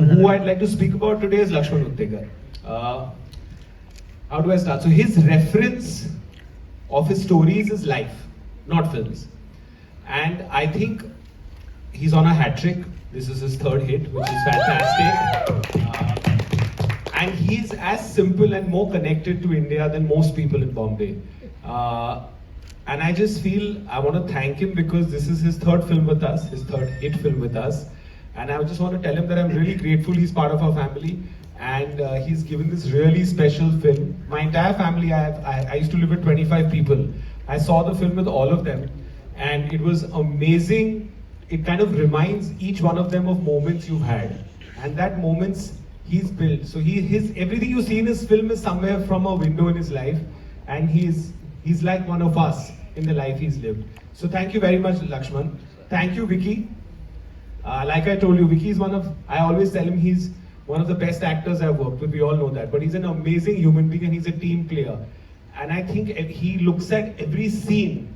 who I'd like to speak about today is Lakshman Uttekar. How do I start? So his reference of his stories is life, not films. And I think he's on a hat trick. This is his third hit, which is fantastic. And he's as simple and more connected to India than most people in Bombay. And I just feel I want to thank him because this is his third film with us, his third hit film with us. And I just want to tell him that I'm really grateful he's part of our family. And he's given this really special film. My entire family, I used to live with 25 people. I saw the film with all of them. And it was amazing. It kind of reminds each one of them of moments you've had. And that moments he's built. So everything you see in his film is somewhere from a window in his life. And he's like one of us in the life he's lived. So thank you very much, Lakshman. Thank you, Vicky. Like I told you, Vicky is I always tell him he's one of the best actors I've worked with. We all know that. But he's an amazing human being and he's a team player. And I think he looks at every scene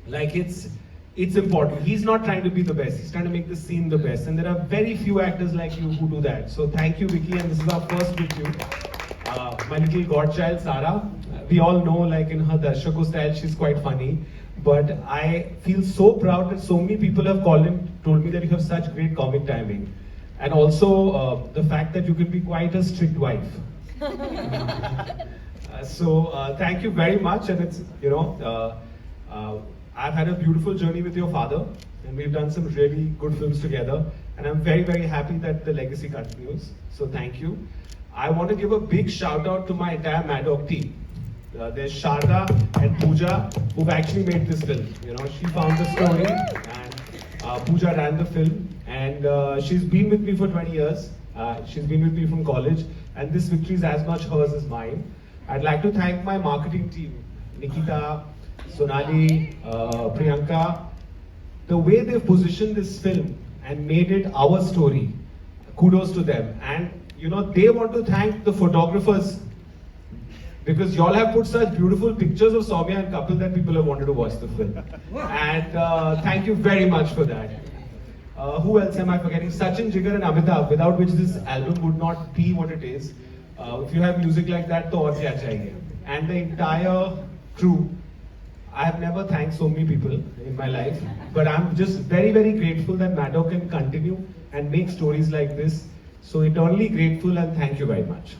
like it's important. He's not trying to be the best. He's trying to make the scene the best. And there are very few actors like you who do that. So thank you, Vicky. And this is our first with you. My little godchild, Sara. We all know, like in her Darshako style, she's quite funny. But I feel so proud that so many people have told me that you have such great comic timing. And also the fact that you can be quite a strict wife. So thank you very much. And it's, I've had a beautiful journey with your father. And we've done some really good films together. And I'm very, very happy that the legacy continues. So thank you. I want to give a big shout out to my entire Mad Dog team. There's Sharda and Pooja who've actually made this film. She found the story and Pooja ran the film and she's been with me for 20 years. She's been with me from college and this victory is as much hers as mine. I'd like to thank my marketing team, Nikita, Sonali, Priyanka. The way they've positioned this film and made it our story, kudos to them. And they want to thank the photographers because y'all have put such beautiful pictures of Soumya and Kapil that people have wanted to watch the film. And thank you very much for that. Who else am I forgetting? Sachin, Jigar and Amitabh, without which this album would not be what it is. If you have music like that, to aur kya chahiye. And the entire crew. I have never thanked so many people in my life, but I'm just very, very grateful that Mad Dog can continue and make stories like this. So eternally grateful and thank you very much.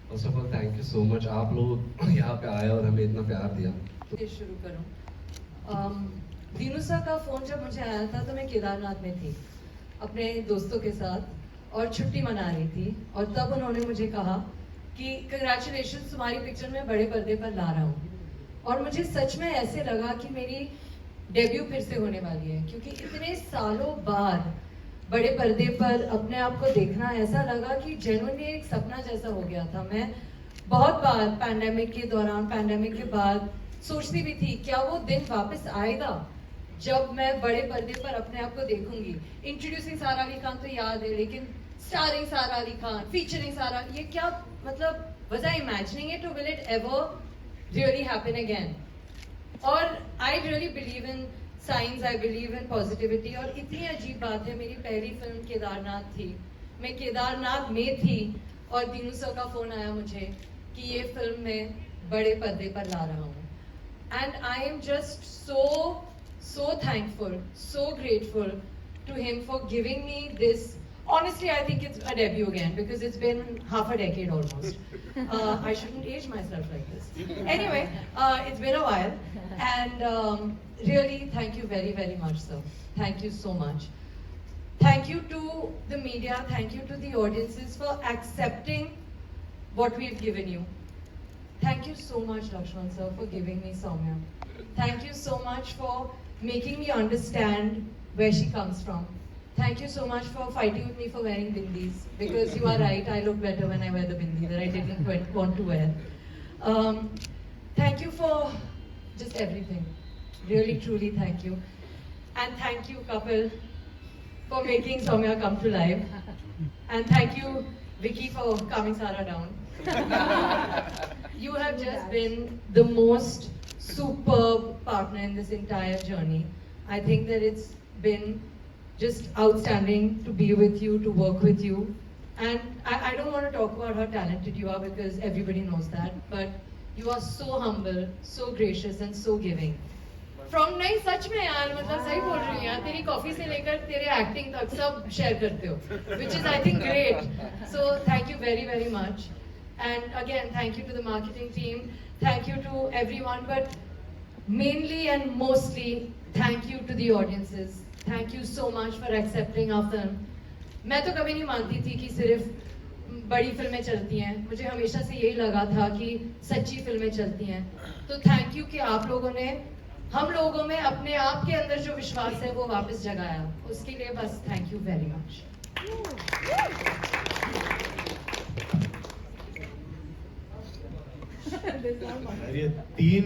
First of all, thank you so much. आप लोग यहाँ पे आए और हमें इतना प्यार दिया. शुरू करूँ. दीनू सर का फोन जब मुझे आया था तो मैं केदारनाथ में थी अपने दोस्तों के साथ और छुट्टी मना रही थी और तब उन्होंने मुझे कहा कि कंग्रेचुलेशंस तुम्हारी पिक्चर में बड़े पर्दे पर ला रहा हूँ और मुझे सच में ऐसे लगा कि मेरी डेब्यू फिर से होने वाली है क्योंकि इतने सालों बाद बड़े पर्दे पर अपने आप को देखना ऐसा लगा कि जेन्युइनली एक सपना जैसा हो गया था. मैं बहुत बार पैंडेमिक के दौरान पैंडेमिक के बाद सोचती भी थी क्या वो दिन वापस आएगा जब मैं बड़े पर्दे पर अपने आप को देखूंगी. इंट्रोड्यूसिंग सारा अली खान तो याद है लेकिन स्टारिंग सारा अली खान, फीचरिंग सारा, ये क्या मतलब was I imagining it or will it ever really happen again? और I really believe in science, I believe in positivity और इतनी अजीब बात है मेरी पहली फिल्म केदारनाथ थी. मैं केदारनाथ में थी और दीनू सर का फोन आया मुझे कि ये फिल्म मैं बड़े पर्दे पर ला रहा हूँ. And I am just so thankful, so grateful to him for giving me this. Honestly, I think it's a debut again because it's been half a decade almost. I shouldn't age myself like this. Anyway, it's been a while and really thank you very, very much, sir. Thank you so much. Thank you to the media, thank you to the audiences for accepting what we've given you. Thank you so much, Lakshman sir, for giving me Soumya. Thank you so much for making me understand where she comes from. Thank you so much for fighting with me for wearing bindis because you are right, I look better when I wear the bindi that I didn't want to wear. Thank you for just everything. Really, truly thank you. And thank you, Kapil, for making Soumya come to life. And thank you, Vicky, for calming Sara down. You have just been the most superb partner in this entire journey. I think that it's been just outstanding to be with you, to work with you. And I don't want to talk about how talented you are because everybody knows that. But you are so humble, so gracious and so giving. From नहीं सच में यार मतलब सही बोल रही हूँ यार तेरी कॉफी से लेकर तेरे एक्टिंग तक सब शेयर करते हो which is I think great. So thank you very very much. And again thank you to the marketing team, thank you to everyone, but mainly and mostly thank you to the audiences. Thank you so much for accepting our film. मैं तो कभी नहीं मानती थी कि सिर्फ बड़ी फिल्में चलती हैं, मुझे हमेशा से यही लगा था कि सच्ची फिल्में चलती हैं. तो थैंक यू कि आप लोगों ने हम लोगों में अपने आप के अंदर जो विश्वास है वो वापस जगाया, उसके लिए बस थैंक यू वेरी मच. ये 3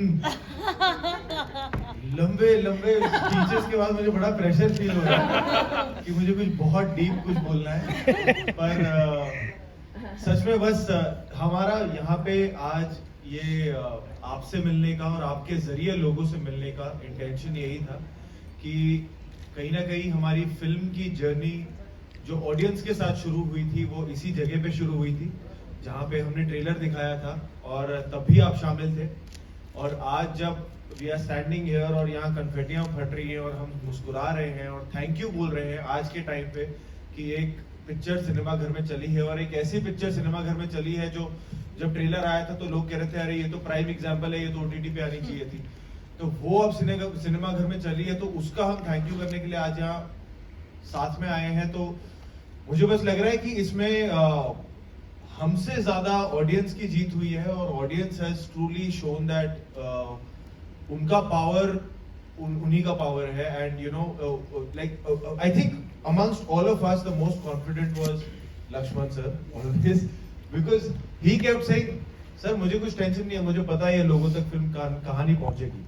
लंबे स्पीचेस के बाद मुझे बड़ा प्रेशर फील हो रहा है कि मुझे कुछ बहुत डीप कुछ बोलना है. पर सच में बस हमारा यहाँ पे आज ये आपसे मिलने का और आपके जरिए लोगों से मिलने का इंटेंशन यही था कि कहीं ना कहीं हमारी फिल्म की जर्नी जो ऑडियंस के साथ शुरू हुई थी वो इसी जगह पे शुरू हुई थी जहाँ पे हमने ट्रेलर दिखाया था और तब भी आप शामिल थे. और आज जब वी आर स्टैंडिंग हियर और यहाँ कन्फेटियां फट रही हैं और हम मुस्कुरा रहे हैं और थैंक यू बोल रहे हैं आज के टाइम पे कि एक पिक्चर सिनेमा घर में चली है और एक ऐसी पिक्चर सिनेमा घर में चली है जो जब ट्रेलर आया था तो लोग कह रहे थे अरे ये तो प्राइम एग्जाम्पल है, ये तो OTT पे आनी चाहिए थी. तो वो अब सिनेमा घर में चली है तो उसका हम थैंक यू करने के लिए आज यहाँ साथ में आए हैं. तो मुझे बस लग रहा है कि इसमें हमसे ज्यादा ऑडियंस की जीत हुई है और audience has truly shown that उनका पावर उन्हीं का पावर है. And you know like I think amongst all of us the most confident was Laxman sir on this because he kept saying sir मुझे कुछ टेंशन नहीं है, मुझे पता है ये लोगों तक फिल्म कहानी पहुंचेगी,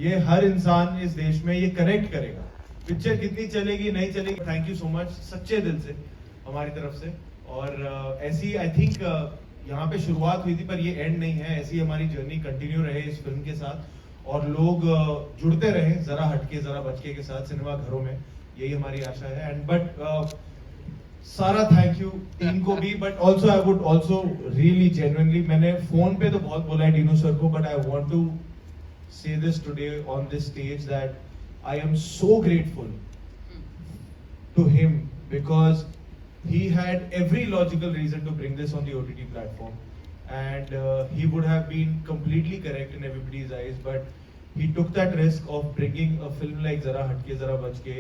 ये हर इंसान इस देश में ये कनेक्ट करेगा, पिक्चर कितनी चलेगी नहीं चलेगी. थैंक यू सो मच सच्चे दिल से हमारी तरफ से. और ऐसी आई थिंक यहाँ पे शुरुआत हुई थी पर ये एंड नहीं है, ऐसी हमारी जर्नी कंटिन्यू रहे इस फिल्म के साथ और लोग जुड़ते रहे जरा हटके जरा बचके के साथ सिनेमा घरों में, यही हमारी आशा है. एंड बट सारा थैंक यू टीम को भी, but also I would also really genuinely, मैंने फोन पे तो बहुत बोला है डीनू सर को but I want to say this today on this stage that I am so grateful to him because he had every logical reason to bring this on the OTT platform and he would have been completely correct in everybody's eyes, but he took that risk of bringing a film like Zara Hatke Zara Bachke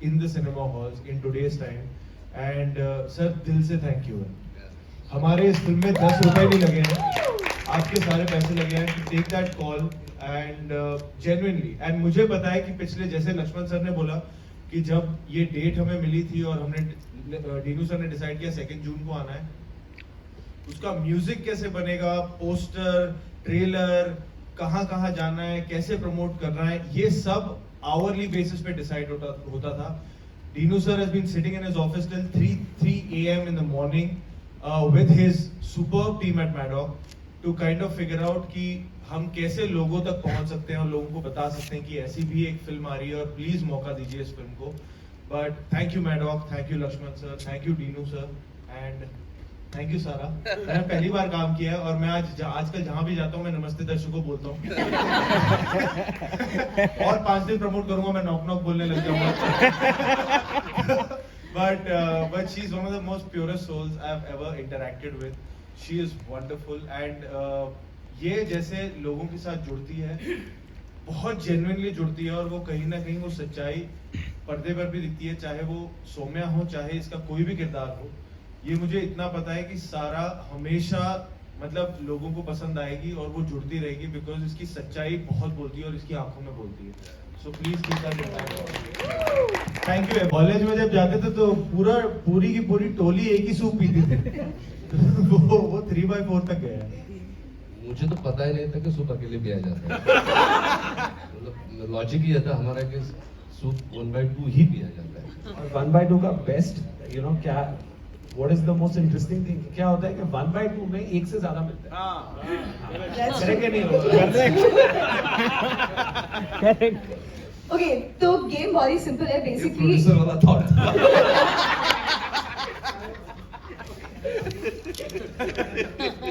in the cinema halls in today's time. And sir दिल से thank you. हमारे इस film में 10 रुपए नहीं लगे हैं, आपके सारे पैसे लगे हैं to take that call and genuinely. and मुझे पता है कि पिछले जैसे लक्ष्मण सर ने बोला कि जब ये डेट हमें मिली थी और हमने डीनू सर ने डिसाइड किया 2 जून को आना है, उसका म्यूजिक कैसे बनेगा, पोस्टर ट्रेलर कहाँ कहाँ जाना है, कैसे प्रमोट करना है, ये सब आवरली बेसिस पे डिसाइड होता था. Dinu sir has been sitting in his office till 3 AM in the morning with his superb team at Maddock to kind of figure out कि हम कैसे लोगों तक पहुंच सकते हैं और लोगों को बता सकते हैं कि ऐसी भी एक फिल्म आ रही है और प्लीज मौका दीजिए इस फिल्म को. But thank you Maddock, thank you Laxman sir, thank you Dinu sir and thank you Sara. मैंने पहली बार काम किया है और मैं आजकल जहां भी जाता हूं मैं नमस्ते दर्शकों बोलता हूं. और 5 दिन प्रमोट करूंगा मैं नॉक नॉक बोलने लग जाऊंगा. but she is one of the most purest souls I have ever interacted with. She is wonderful and ये जैसे लोगों के साथ जुड़ती है, बहुत जेन्युइनली जुड़ती है और वो कहीं ना कहीं वो सच्चाई पर्दे पर भी दिखती है, चाहे वो सौम्या हो चाहे इसका कोई भी किरदार हो. ये मुझे इतना पता है कि सारा हमेशा मतलब लोगों को पसंद आएगी और वो जुड़ती रहेगी बिकॉज इसकी सच्चाई बहुत बोलती है और इसकी आंखों में बोलती है. So please keep that in mind. Thank you. College में जब जाते थे तो पूरी की पूरी टोली एक ही सूप पीती थी. वो 3/4 तक गया. मुझे तो पता ही नहीं था कि सूप अकेले पिया जाता है. मतलब लॉजिक ही था हमारा कि सूप 1/2 ही पिया जाता है. और 1/2 का बेस्ट यू नो क्या What is the most interesting thing? क्या होता है कि 1/2 में एक से ज्यादा मिलता है। That's correct true. नहीं करेक्ट ओके, तो गेम बहुत ही सिंपल है बेसिकली। प्रोड्यूसर वाला थॉट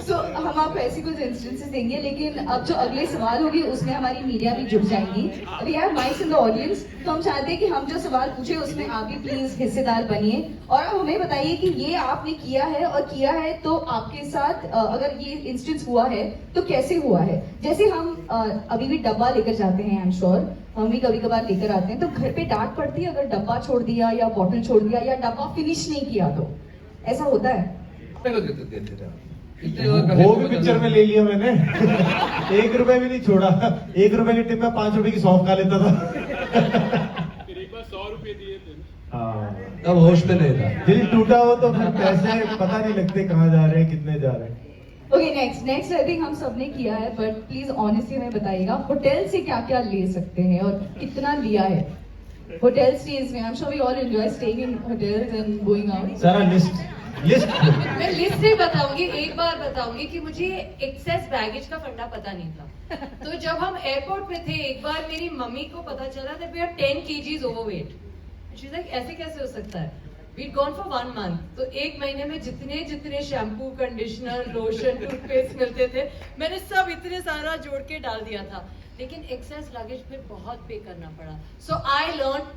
सो हम आपको ऐसी कुछ इंस्टेंसेस देंगे, लेकिन अब जो अगले सवाल होंगे उसमें हमारी मीडिया भी जुड़ जाएंगी। We have mics in the audience, तो हम चाहते हैं कि हम जो सवाल पूछे उसमें आप भी प्लीज हिस्सेदार बनिए और आप हमें बताइए कि ये आपने किया है, और किया है तो आपके साथ अगर ये इंस्टेंस हुआ है तो कैसे हुआ है। जैसे हम अभी भी डब्बा लेकर जाते हैं, आई एम श्योर हम भी कभी कभार लेकर आते हैं, तो घर पे डांट पड़ती है अगर डब्बा छोड़ दिया या बॉटल छोड़ दिया या डब्बा फिनिश नहीं किया, तो ऐसा होता है। देते थे वो भी पिक्चर में ले लिया मैंने। 1 रुपए भी नहीं छोड़ा। 1 रुपए की टिप में 5 रुपए की सौंफ खा लेता था। फिर एक बार 100 रुपए दिए थे। हाँ, तब होश में नहीं था। दिल टूटा हो तो फिर पैसे पता नहीं लगते कहाँ जा रहे हैं, कितने जा रहे हैं। ओके, नेक्स्ट आई थिंक हम सबने किया है, बट प्लीज ऑनेस्टली हमें बताइएगा होटल से क्या क्या ले सकते हैं और कितना लिया है होटल स्टेज में। I am sure we all enjoy staying in hotels and going out. सारा लिस्ट मैं लिस्ट नहीं बताऊंगी, एक बार बताऊंगी कि मुझे एक्सेस बैगेज का फंडा पता नहीं था। तो जब हम एयरपोर्ट पे थे, एक बार मेरी मम्मी को पता चला that we are 10 kgs overweight. She's like, ऐसे कैसे हो सकता है? We'd gone for 1 month. तो 1 महीने में जितने शैम्पू, कंडीशनर, लोशन, टूथपेस्ट मिलते थे, मैंने सब इतने सारा जोड़ के डाल दिया था। लेकिन एक्सेस लगेज फिर बहुत पे करना पड़ा। So I learned,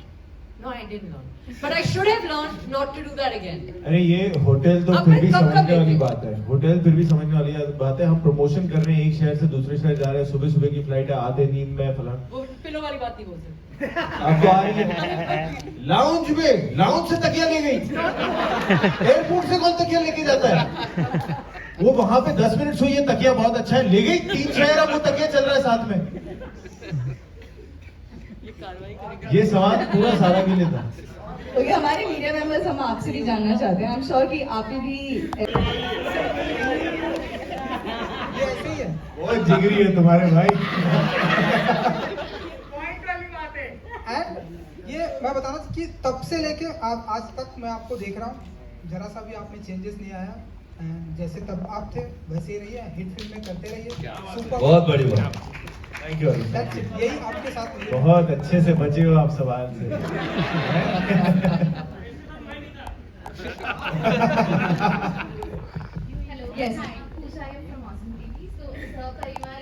no I didn't learn, but I should have learned not to do that again. अरे ये होटल तो अब फिर मैं भी कब समझने वाली देखूं? बात है। होटल फिर भी समझने वाली बात है। हम प्रमोशन कर रहे हैं, एक शहर से दूसरे शहर जा रहे हैं, सुबह सुबह की फ्लाइट है, आधे नींद में फलान। वो पिलो वाली बात नहीं बोल सकते। अब तो आ रही है लाउंज से तकिया ले गई। एयरपोर्ट से कौन तकिया लेके जाता है? वो वहां पे 10 मिनट सोई है, तकिया बहुत अच्छा है, ले गई 3 शहर, अब वो तकिया चल रहा है साथ में। ये कार्रवाई करेगा। ये सवाल पूरा सारा भी लेता। ओके, हमारे मीडिया मेंबर्स हम आपसे भी जानना चाहते हैं। आई एम श्योर कि आप भी बहुत जिगरी है तुम्हारे भाई। एंड ये मैं बता रहा था कि तब से लेके आज तक मैं आपको देख रहा हूँ, जरा सा भी आप में चेंजेस नहीं आया। And जैसे तब आप थे वैसे ही रहिए, हिट फिल्में करते रहिए। सुपर, बहुत बड़ी बात। Thank you. That's it, यही आपके साथ हुई है। बहुत अच्छे से बचे हो आप सवाल से। Hello Yes. Hi Pooja I am from awesome TV. सो सहपरिवार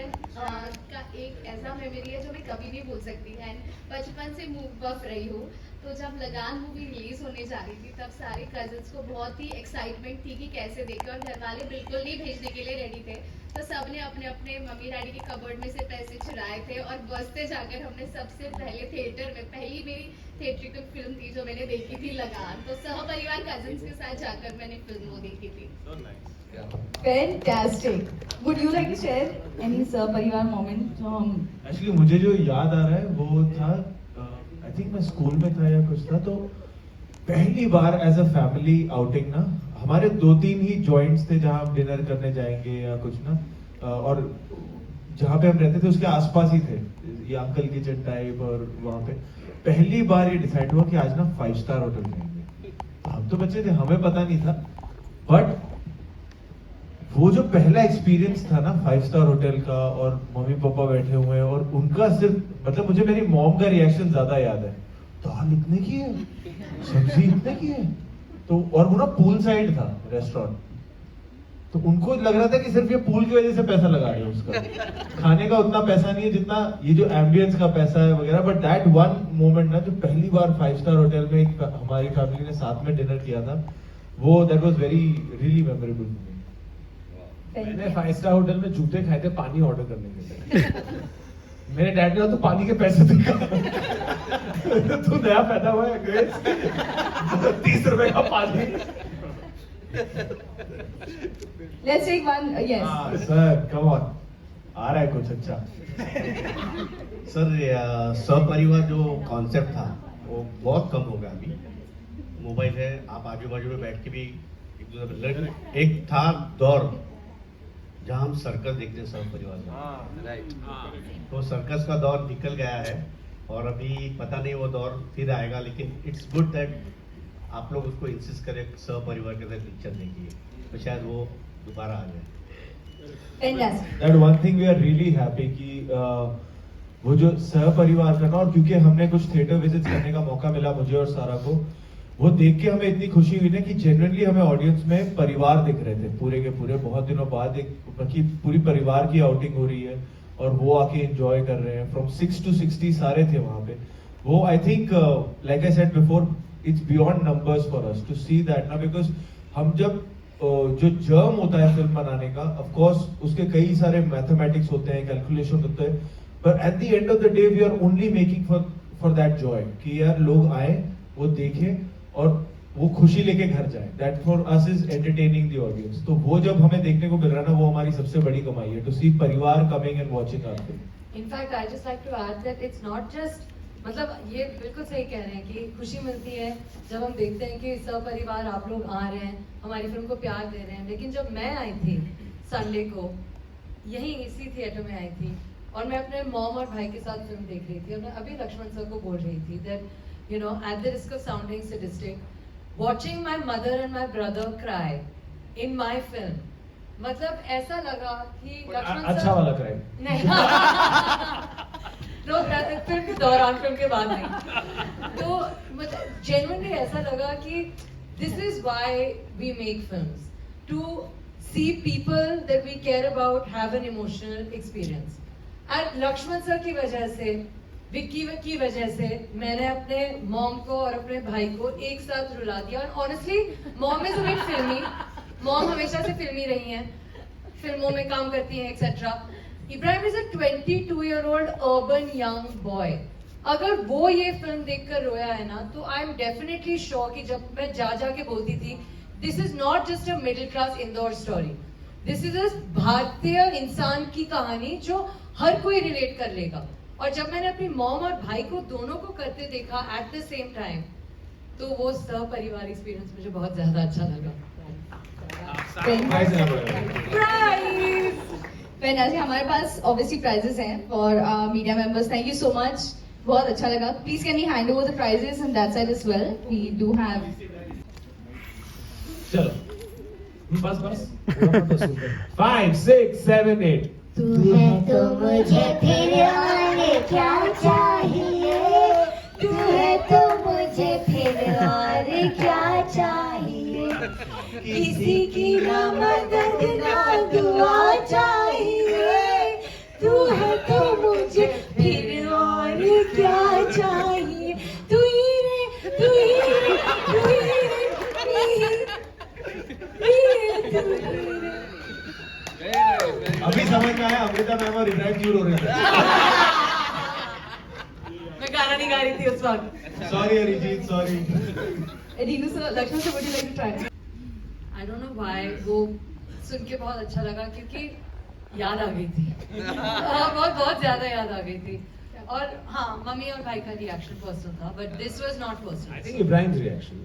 का एक ऐसा मेमोरी है जो मैं कभी नहीं भूल सकती है। बचपन से मूवी बफ रही हूँ, तो जब लगान मूवी रिलीज होने जा रही थी तब सारे कजिन्स को बहुत ही एक्साइटमेंट थी कि कैसे देखें, और घर वाले बिल्कुल नहीं भेजने के लिए रेडी थे। तो सबने अपने अपने मम्मी डैडी के कबर्ड में से पैसे चुराए थे और बसते जाकर हमने सबसे पहले थिएटर में, पहली मेरी थिएट्रिकल फिल्म थी जो मैंने देखी थी लगान, तो सहपरिवार कजिन्स के साथ जाकर मैंने फिल्म वो देखी थी। Fantastic. Would you like to share any parivar moment जो हम एक्चुअली मुझे जो याद आ रहा है वो था, आई थिंक मैं स्कूल में था या कुछ था, तो पहली बार एज अ फैमिली आउटिंग ना, हमारे 2-3 ही जॉइंट्स थे जहां हम डिनर करने जाएंगे या कुछ ना, और जहाँ पे हम रहते थे उसके आसपास ही थे ये अंकल किचन टाइप, और वहाँ पे पहली बार ये डिसाइड हुआ कि आज ना 5 स्टार होटल जाएंगे। हम तो बच्चे थे, हमें पता नहीं था, बट वो जो पहला एक्सपीरियंस था ना 5 स्टार होटल का, और मम्मी पापा बैठे हुए हैं और उनका सिर्फ मतलब मुझे मेरी मॉम का रिएक्शन ज्यादा याद है, दाल इतने की है, सब्जी इतने की है, तो और वो ना पूल साइड था रेस्टोरेंट, तो उनको लग रहा था कि सिर्फ ये पूल की वजह से पैसा लगा रहे हो, उसका खाने का उतना पैसा नहीं है जितना ये जो एम्बियंस का पैसा है वगैरह। बट दैट वन मोमेंट ना, जो पहली बार 5 स्टार होटल में हमारी फैमिली ने साथ में डिनर किया था, वो that was very really memorable. मैंने 5 स्टार होटल में जूते खाए थे पानी ऑर्डर करने के लिए। मेरे डैड ने कहा तू पानी के पैसे दे, तू नया पैदा हुआ है ग्रेस, 30 रुपए का पानी। Let's take one. Yes sir come on, आ रहा है कुछ अच्छा। सर सपरिवार जो कॉन्सेप्ट था वो बहुत कम हो गया अभी। मोबाइल है, आप आजू बाजू में बैठ के भी एक दूसरे, एक था दौर जहाँ हम सर्कस देखते हैं सब परिवार में, तो सर्कस का दौर निकल गया है और अभी पता नहीं वो दौर फिर आएगा, लेकिन इट्स गुड दैट आप लोग उसको इंसिस्ट करें सहपरिवार के साथ पिक्चर देखिए, तो शायद वो दोबारा आ जाए। That one thing we are really happy कि वो जो सहपरिवार का ना, और क्योंकि हमने कुछ थिएटर विजिट्स करने का मौका मिला मुझे और सारा को, वो देख के हमें इतनी खुशी हुई ना कि जेन्युइनली हमें ऑडियंस में परिवार दिख रहे थे पूरे के पूरे। बहुत दिनों बाद एक बाकी पूरी परिवार की आउटिंग हो रही है और वो आके एंजॉय कर रहे हैं। फ्रॉम 6 to 60 सारे थे वहाँ पे। वो I think like I said before, it's beyond numbers for us to see that ना, बिकॉज हम जब जो जर्म होता है फिल्म बनाने का, ऑफ कोर्स उसके कई सारे मैथमेटिक्स होते हैं, कैलकुलेशन होते हैं, पर at the end of the day we are only making for that joy कि यार लोग आए, वो देखें और वो खुशी लेके घर जाए। That for us is entertaining the audience. तो वो जब हमें देखने को मिल रहा है ना, वो हमारी सबसे बड़ी कमाई है, to see parivar coming and watching our film. In fact I just like to add that it's not just, मतलब ये बिल्कुल सही कह रहे हैं कि खुशी मिलती है जब हम देखते हैं कि सब परिवार आप लोग आ रहे हैं, हमारी फिल्म को प्यार दे रहे हैं। लेकिन जब मैं आई थी संडे को, यहीं इसी थिएटर में आई थी और मैं अपने मॉम और भाई के साथ फिल्म देख रही थी, और मैं अभी लक्ष्मण सर को बोल रही थी that you know at the risk of sounding sadistic, watching my mother and my brother cry in my film, मतलब ऐसा लगा कि लक्ष्मण सर अच्छा वाला क्राई नहीं नो, फिल्म के दौरान, फिल्म के बाद नहीं। तो मतलब जेन्युइनली ऐसा लगा कि this is why we make films, to see people that we care about have an emotional experience. And Laxman sir की वजह से, विक्की की वजह से मैंने अपने मॉम को और अपने भाई को एक साथ रुला दिया। और honestly mom is a bit फिल्मी, मॉम हमेशा से फिल्मी रही हैं, फिल्मों में काम करती हैं etcetera. Ibrahim is a 22-year-old urban young boy. अगर वो ये फिल्म देखकर रोया है ना, तो आई एम डेफिनेटली श्योर कि जब मैं जा के बोलती थी this is not just a middle class Indore story, this is a भारतीय इंसान की कहानी जो हर कोई रिलेट कर लेगा। और जब मैंने अपनी मॉम और भाई को दोनों को करते देखा एट द सेम टाइम, तो वो सहपरिवार एक्सपीरियंस मुझे बहुत ज्यादा अच्छा लगा। आज हमारे पास ऑब्वियसली प्राइजेस हैं for media members. Thank you so much, बहुत अच्छा लगा। Please can you hand over the prizes and that side as well, we do have. चलो बस 5 6 7 8। तू है तो मुझे फिर और क्या चाहिए, तू है तो मुझे फिर और क्या चाहिए, किसी की ना मदद ना दुआ चाहिए, तू है तो मुझे फिर और क्या चाहिए, तू ही रे तू ही रे तू ही रे तू ही रे। अभी समझ में आया अमृता मैम और इब्राहिम क्यों रो रहे थे। मैं गाना नहीं गा रही थी उस वक्त। Sorry Arijit, sorry. Rinu sir, Laxman sir, would you like to try? I don't know why, वो सुन के बहुत अच्छा लगा क्योंकि याद आ गई थी। बहुत ज्यादा याद आ गई थी। और हाँ, मम्मी और भाई का रिएक्शन पर्सनल था, but this was not personal. I think Ibrahim's reaction,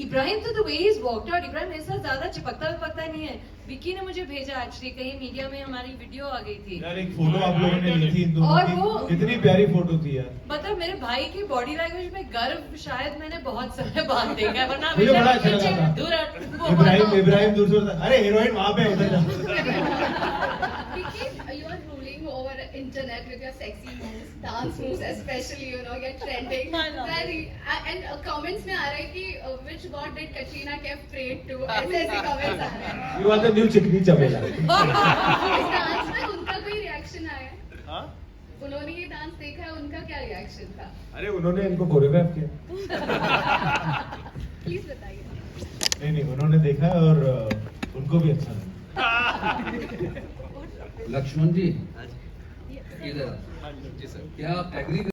Ibrahim तो the way he is walked out, Ibrahim मेरे साथ ज्यादा चिपकता नहीं है। विक्की ने मुझे भेजा एक्चुअली, कहीं मीडिया में हमारी वीडियो आ गई थी यार एक फोटो आप लोगों ने ली थी इन दोनों और की, वो कितनी प्यारी फोटो थी यार। मतलब मेरे भाई की बॉडी लैंग्वेज में गर्व शायद मैंने बहुत समय बाद देखा है, वरना मुझे बड़ा अच्छा पीछे लगा था। दूर इब्राहिम दूर से, अरे हीरोइन वहां पे उधर जा। You are ruling over internet with your sexy moves, dance moves especially, you know, you're trending. And comments में आ रहा है कि which god did Katrina Kaif pray to? ऐसे comments आ रहे हैं। यू आर द न्यू चिकनी चमेला। इस डांस में उनका कोई रिएक्शन आया है? हाँ? उन्होंने ये डांस देखा है, उनका क्या रिएक्शन था? अरे उन्होंने इनको कोरियोग्राफ किया। प्लीज बताइए। नहीं उन्होंने देखा है और उनको भी अच्छा लगा। लक्ष्मण जी इधर, क्या आप एग्री